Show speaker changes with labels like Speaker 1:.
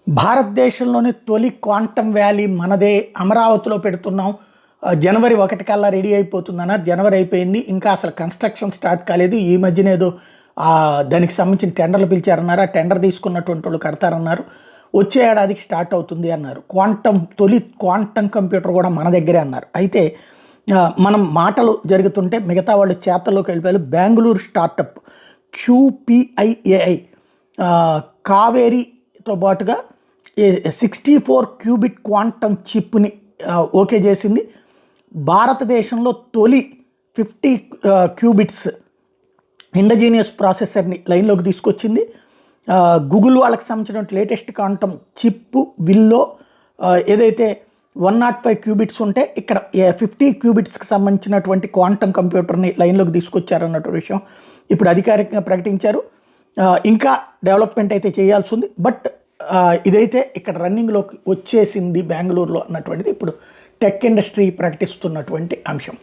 Speaker 1: భారతదేశంలోని తొలి quantum valley మనదే, అమరావతిలో పెడుతున్నాం. జనవరి 1 కల్లా రెడీ అయిపోతుందన్నారు. జనవరి అయిపోయింది, ఇంకా అసలు కన్స్ట్రక్షన్ స్టార్ట్ కాలేదు. ఈ మధ్యన ఏదో దానికి సంబంధించిన టెండర్లు పిలిచారన్నారు. ఆ టెండర్ తీసుకున్నటువంటి వాళ్ళు కడతారన్నారు. వచ్చే ఏడాదికి స్టార్ట్ అవుతుంది అన్నారు. తొలి క్వాంటమ్ కంప్యూటర్ కూడా మన దగ్గరే అన్నారు. అయితే మనం మాటలు జరుగుతుంటే మిగతా వాళ్ళు చేతల్లోకి వెళ్ళిపోయారు. బెంగళూరు స్టార్టప్ QPIAI కావేరీతో పాటుగా 64 క్యూబిట్ క్వాంటమ్ చిప్ని ఓకే చేసింది. భారతదేశంలో తొలి 50 క్యూబిట్స్ ఇండజీనియస్ ప్రాసెసర్ని లైన్లోకి తీసుకొచ్చింది. గూగుల్ వాళ్ళకి సంబంధించిన లేటెస్ట్ క్వాంటమ్ చిప్ విల్లో ఏదైతే 105 క్యూబిట్స్ ఉంటే ఇక్కడ 50 క్యూబిట్స్కి సంబంధించినటువంటి క్వాంటమ్ కంప్యూటర్ని లైన్లోకి తీసుకొచ్చారన్నటువంటి విషయం ఇప్పుడు అధికారికంగా ప్రకటించారు. ఇంకా డెవలప్మెంట్ అయితే చేయాల్సి ఉంది, బట్ ఇదైతే ఇక్కడ రన్నింగ్లోకి వచ్చేసింది బెంగళూరులో అన్నటువంటిది ఇప్పుడు టెక్ ఇండస్ట్రీ ప్రకటిస్తున్నటువంటి అంశం.